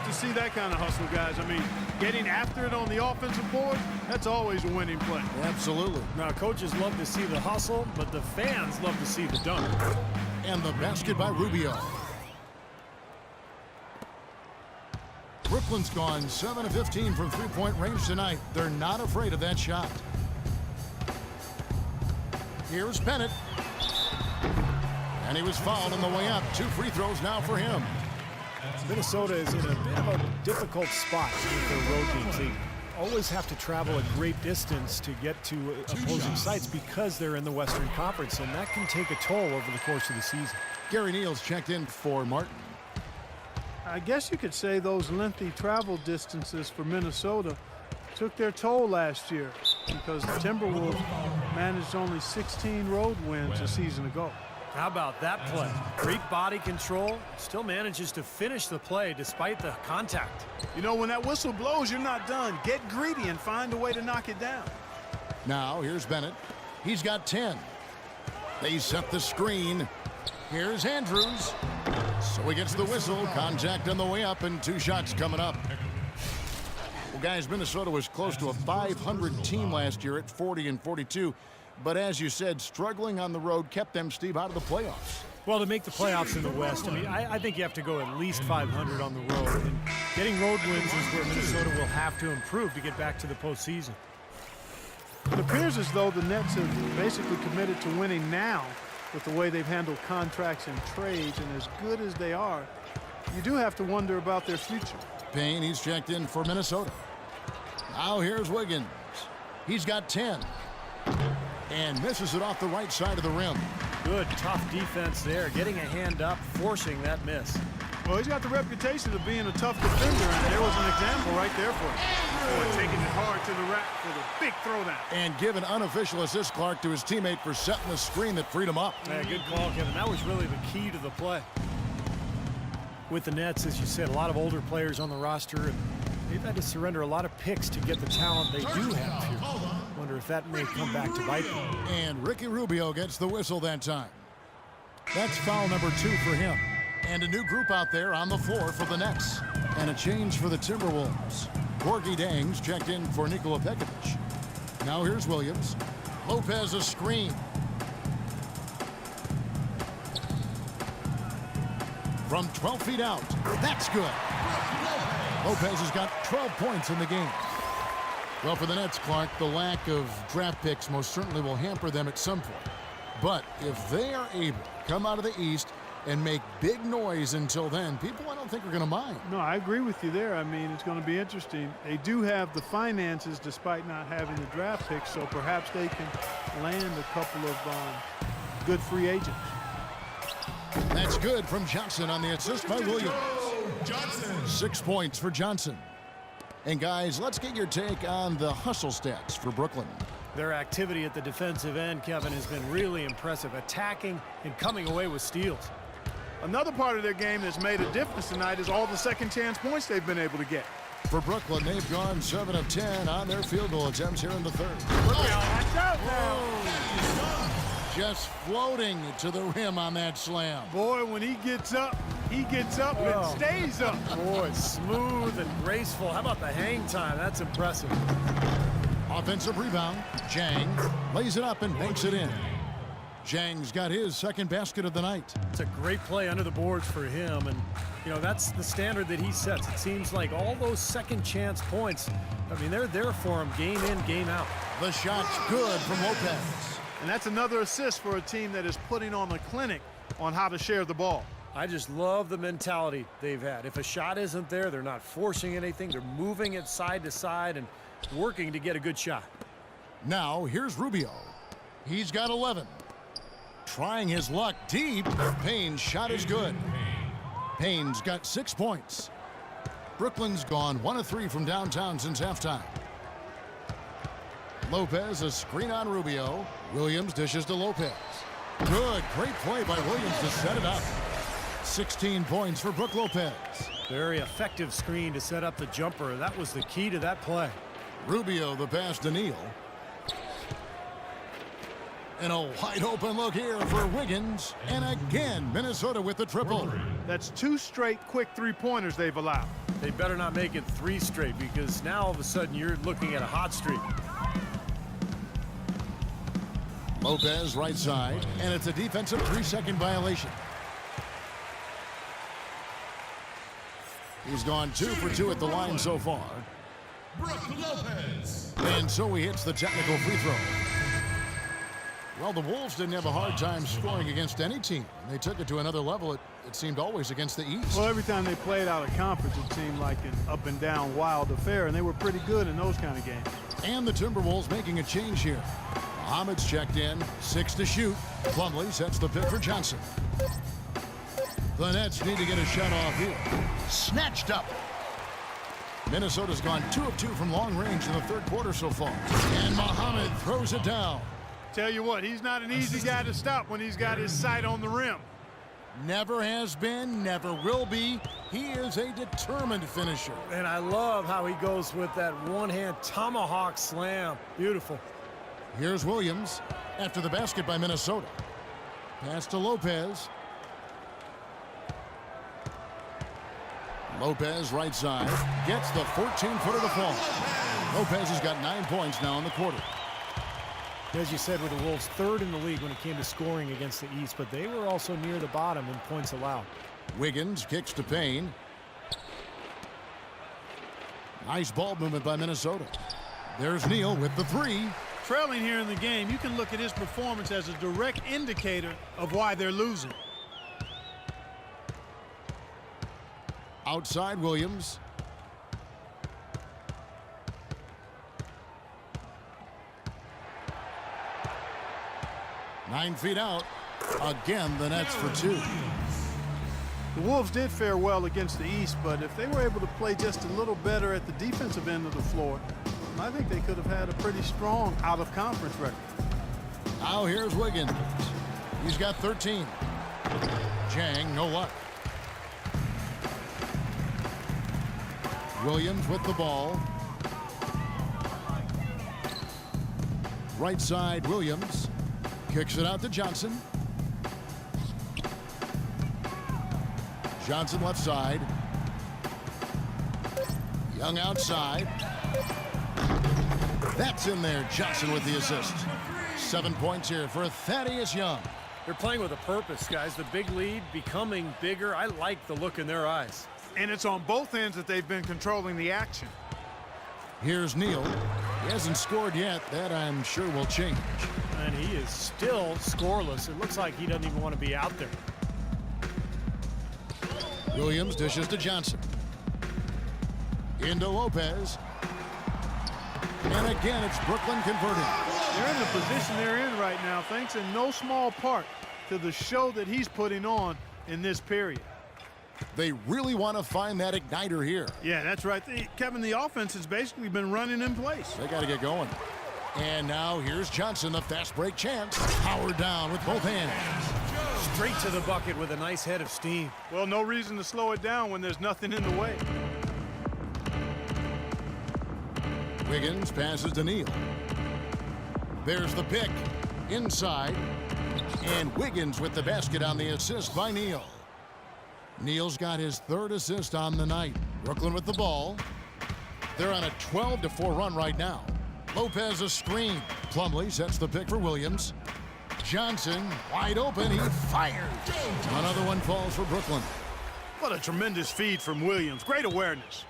to see that kind of hustle, guys. I mean, getting after it on the offensive board, that's always a winning play. Absolutely. Now, coaches love to see the hustle, but the fans love to see the dunk. And the basket by Rubio. Brooklyn's gone 7 of 15 from three-point range tonight. They're not afraid of that shot. Here's Bennett. And he was fouled on the way up. 2 free throws now for him. Minnesota is in a bit of a difficult spot with their road games. They always have to travel a great distance to get to opposing sites because they're in the Western Conference, and that can take a toll over the course of the season. Gary Neal's checked in for Martin. I guess you could say those lengthy travel distances for Minnesota took their toll last year because the Timberwolves managed only 16 road wins a season ago. How about that play? Great body control, still manages to finish the play despite the contact. You know, when that whistle blows, you're not done. Get greedy and find a way to knock it down. Now, here's Bennett. He's got 10. They set the screen. Here's Andrews. So he gets the whistle. Contact on the way up, and 2 shots coming up. Well, guys, Minnesota was close to a 500 team last year at 40 and 42. But as you said, struggling on the road kept them, Steve, out of the playoffs. Well, to make the playoffs in the West, I mean, I think you have to go at least 500 on the road. And getting road wins is where Minnesota will have to improve to get back to the postseason. It appears as though the Nets have basically committed to winning now with the way they've handled contracts and trades, and as good as they are, you do have to wonder about their future. Payne, he's checked in for Minnesota. Now here's Wiggins. He's got 10. And misses it off the right side of the rim. Good, tough defense there. Getting a hand up, forcing that miss. Well, he's got the reputation of being a tough defender, and there was an example right there for him. Boy, taking it hard to the rack for the big throwdown. And give an unofficial assist, Clark, to his teammate for setting the screen that freed him up. Yeah, good call, Kevin. That was really the key to the play. With the Nets, as you said, a lot of older players on the roster, and they've had to surrender a lot of picks to get the talent they do have here. Wonder if that may come back to bite them. And Ricky Rubio gets the whistle that time. That's foul number 2 for him. And a new group out there on the floor for the Nets. And a change for the Timberwolves. Gorgie Dangs checked in for Nikola Pekovic. Now here's Williams. Lopez a screen. From 12 feet out. That's good. Lopez has got 12 points in the game. Well, for the Nets, Clark, the lack of draft picks most certainly will hamper them at some point. But if they are able to come out of the East and make big noise until then, people I don't think are going to mind. No, I agree with you there. I mean, it's going to be interesting. They do have the finances despite not having the draft picks, so perhaps they can land a couple of good free agents. That's good from Johnson on the assist by Williams. 6 points for Johnson. And guys, let's get your take on the hustle stats for Brooklyn. Their activity at the defensive end, Kevin, has been really impressive, attacking and coming away with steals. Another part of their game that's made a difference tonight is all the second chance points they've been able to get. For Brooklyn, they've gone 7 of 10 on their field goal attempts here in the third. Watch out now. Just floating to the rim on that slam. Boy, when he gets up and stays up. Boy, smooth and graceful. How about the hang time? That's impressive. Offensive rebound. Jang lays it up and banks it in. Jang's got his second basket of the night. It's a great play under the boards for him, and you know that's the standard that he sets. It seems like all those second chance points, I mean, they're there for him game in, game out. The shot's good from Lopez. And that's another assist for a team that is putting on a clinic on how to share the ball. I just love the mentality they've had. If a shot isn't there, they're not forcing anything. They're moving it side to side and working to get a good shot. Now, here's Rubio. He's got 11. Trying his luck deep. Payne's shot is good. Payne's got 6 points. Brooklyn's gone 1 of 3 from downtown since halftime. Lopez, a screen on Rubio. Williams dishes to Lopez. Good, great play by Williams to set it up. 16 points for Brook Lopez. Very effective screen to set up the jumper. That was the key to that play. Rubio the pass to Neal. And a wide open look here for Wiggins. And again, Minnesota with the triple. That's 2 straight quick three-pointers they've allowed. They better not make it 3 straight, because now all of a sudden you're looking at a hot streak. Lopez right side, and it's a defensive 3-second violation. He's gone 2 for 2 at the line so far. Brook Lopez. And so he hits the technical free throw. Well, the Wolves didn't have a hard time scoring against any team. They took it to another level, it seemed always against the East. Well, every time they played out of conference, it seemed like an up-and-down wild affair, and they were pretty good in those kind of games. And the Timberwolves making a change here. Muhammad's checked in, 6 to shoot. Plumlee sets the pick for Johnson. The Nets need to get a shot off here. Snatched up. Minnesota's gone 2 of 2 from long range in the third quarter so far. And Muhammad throws it down. Tell you what, he's not an easy guy to stop when he's got his sight on the rim. Never has been, never will be. He is a determined finisher. And I love how he goes with that one-hand tomahawk slam. Beautiful. Here's Williams after the basket by Minnesota. Pass to Lopez. Lopez right side gets the 14-footer to fall. Lopez has got 9 points now in the quarter. As you said, with the Wolves, 3rd in the league when it came to scoring against the East, but they were also near the bottom in points allowed. Wiggins kicks to Payne. Nice ball movement by Minnesota. There's Neal with the 3. Trailing here in the game, you can look at his performance as a direct indicator of why they're losing. Outside Williams. Nine feet out. Again, the Nets for 2. The Wolves did fare well against the East, but if they were able to play just a little better at the defensive end of the floor, I think they could have had a pretty strong out-of-conference record. Now here's Wiggins. He's got 13. Jang, no luck. Williams with the ball. Right side, Williams. Kicks it out to Johnson. Johnson left side. Young outside. That's in there. Johnson with the assist. 7 points here for Thaddeus Young. They're playing with a purpose, guys. The big lead becoming bigger. I like the look in their eyes. And it's on both ends that they've been controlling the action. Here's Neal. He hasn't scored yet. That, I'm sure, will change. And he is still scoreless. It looks like he doesn't even want to be out there. Williams dishes to Johnson. Into Lopez. And again, it's Brooklyn converting. They're in the position they're in right now, thanks in no small part to the show that he's putting on in this period. They really want to find that igniter here. Yeah, that's right. Kevin, the offense has basically been running in place. They got to get going. And now here's Johnson, the fast break chance. Powered down with both hands. Straight to the bucket with a nice head of steam. Well, no reason to slow it down when there's nothing in the way. Wiggins passes to Neal. There's the pick. Inside. And Wiggins with the basket on the assist by Neal. Neal's got his 3rd assist on the night. Brooklyn with the ball. They're on a 12-4 run right now. Lopez a screen. Plumlee sets the pick for Williams. Johnson wide open. He fires. Another one falls for Brooklyn. What a tremendous feed from Williams. Great awareness.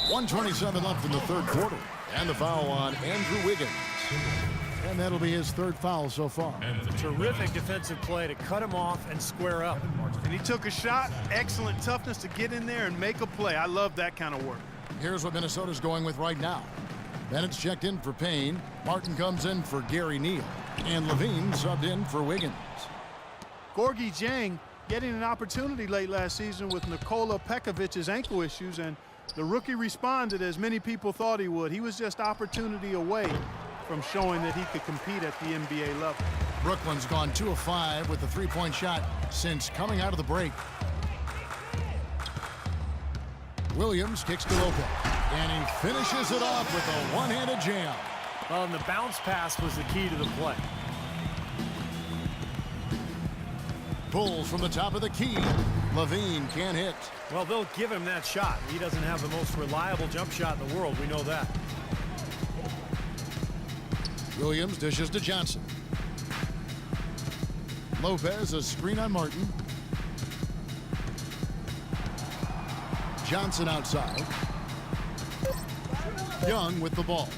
.127 left in the third quarter. And the foul on Andrew Wiggins. And that'll be his 3rd foul so far. Terrific defensive play to cut him off and square up. And he took a shot. Excellent toughness to get in there and make a play. I love that kind of work. Here's what Minnesota's going with right now. Bennett's checked in for Payne. Martin comes in for Gary Neal. And Levine subbed in for Wiggins. Gorgui Dieng getting an opportunity late last season with Nikola Pekovic's ankle issues, and the rookie responded as many people thought he would. He was just opportunity away from showing that he could compete at the NBA level. Brooklyn's gone 2 of 5 with the 3-point shot since coming out of the break. Williams kicks to Lopez, and he finishes it off with a one-handed jam. Well, and the bounce pass was the key to the play. Pulls from the top of the key. Levine can't hit. Well, they'll give him that shot. He doesn't have the most reliable jump shot in the world. We know that. Williams dishes to Johnson. Lopez, a screen on Martin. Johnson outside. Young with the ball.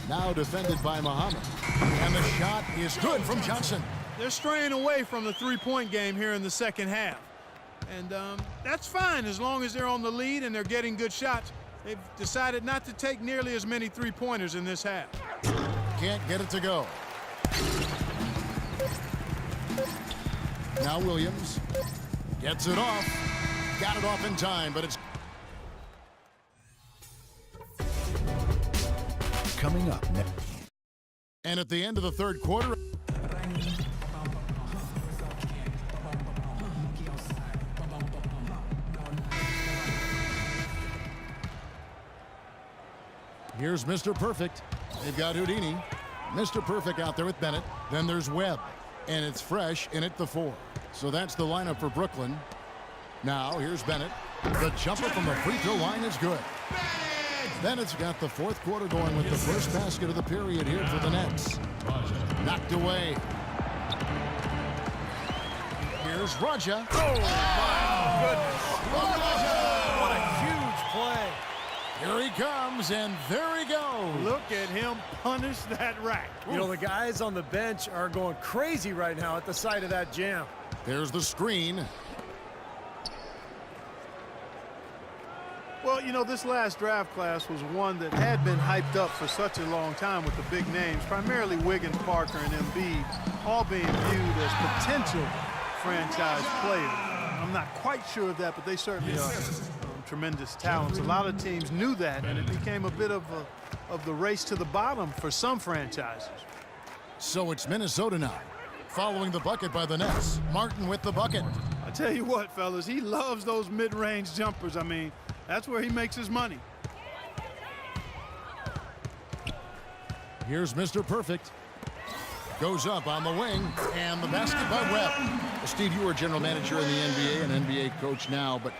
Now defended by Muhammad. And the shot is good from Johnson. They're straying away from the three-point game here in the second half. And that's fine as long as they're on the lead and they're getting good shots. They've decided not to take nearly as many three-pointers in this half. Can't get it to go. Now Williams gets it off. Got it off in time, but it's Coming up next. and at the end of the third quarter. Here's Mr. Perfect. They've got Houdini. Mr. Perfect out there with Bennett. Then there's Webb. And it's Fresh in at the 4. So that's the lineup for Brooklyn. Now here's Bennett. The jumper from the free throw line is good. Bennett's got the fourth quarter going with the first basket of the period here for the Nets. Knocked away. Here's Raja. Oh, my goodness. What a huge play. Here he comes, and there he goes. Look at him punish that rack. You know, the guys on the bench are going crazy right now at the sight of that jam. There's the screen. Well, you know, this last draft class was one that had been hyped up for such a long time with the big names, primarily Wiggins, Parker, and Embiid, all being viewed as potential franchise players. I'm not quite sure of that, but they certainly are tremendous talents. A lot of teams knew that, and it became a bit of the race to the bottom for some franchises. So it's Minnesota now, following the bucket by the Nets. Martin with the bucket. I tell you what, fellas, he loves those mid-range jumpers. I mean, that's where he makes his money. Here's Mr. Perfect. Goes up on the wing, and the basket by Webb. Steve, you were general manager in the NBA and NBA coach now, but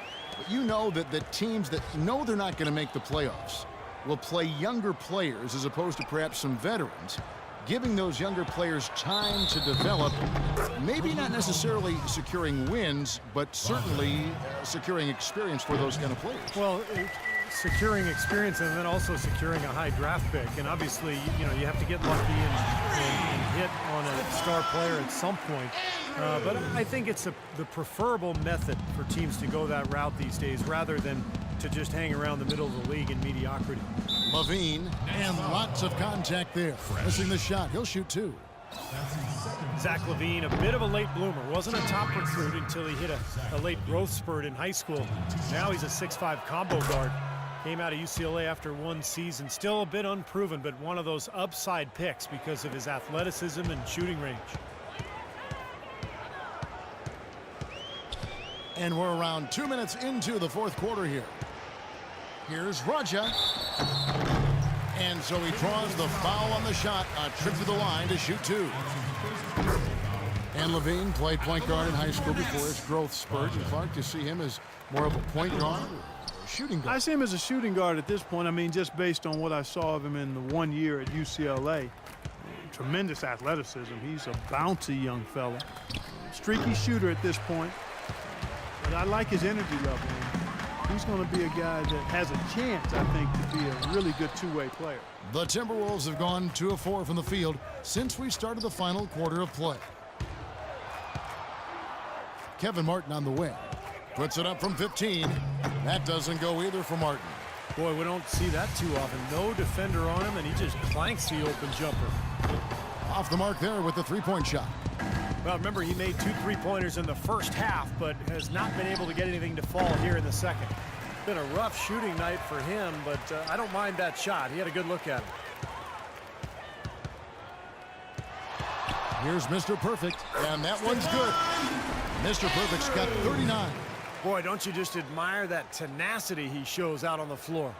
you know that the teams that know they're not going to make the playoffs will play younger players as opposed to perhaps some veterans, giving those younger players time to develop, maybe not necessarily securing wins, but certainly securing experience for those kind of players. Well, securing experience and then also securing a high draft pick. And obviously, you know, you have to get lucky and hit on a star player at some point. But I think it's the preferable method for teams to go that route these days rather than to just hang around the middle of the league in mediocrity. Levine, and lots of contact there. Missing the shot. He'll shoot 2. Zach LaVine, a bit of a late bloomer. Wasn't a top recruit until he hit a late growth spurt in high school. Now he's a 6'5" combo guard. Came out of UCLA after one season. Still a bit unproven, but one of those upside picks because of his athleticism and shooting range. And we're around 2 minutes into the fourth quarter here. Here's Raja. And so he draws the foul on the shot. A trip to the line to shoot 2. And Levine played point guard in high school before his growth spurt. And Clark, you see him as more of a point guard or a shooting guard? I see him as a shooting guard at this point. I mean, just based on what I saw of him in the 1 year at UCLA. Tremendous athleticism. He's a bouncy young fella. Streaky shooter at this point. But I like his energy level. He's going to be a guy that has a chance, I think, to be a really good two-way player. The Timberwolves have gone 2 of 4 from the field since we started the final quarter of play. Kevin Martin on the wing. Puts it up from 15. That doesn't go either for Martin. Boy, we don't see that too often. No defender on him, and he just clanks the open jumper. Off the mark there with the three-point shot. Well, remember, he made 2 3-pointers in the first half, but has not been able to get anything to fall here in the second. Been a rough shooting night for him, but I don't mind that shot. He had a good look at it. Here's Mr. Perfect, and that one's good. Mr. Perfect's got 39. Boy, don't you just admire that tenacity he shows out on the floor.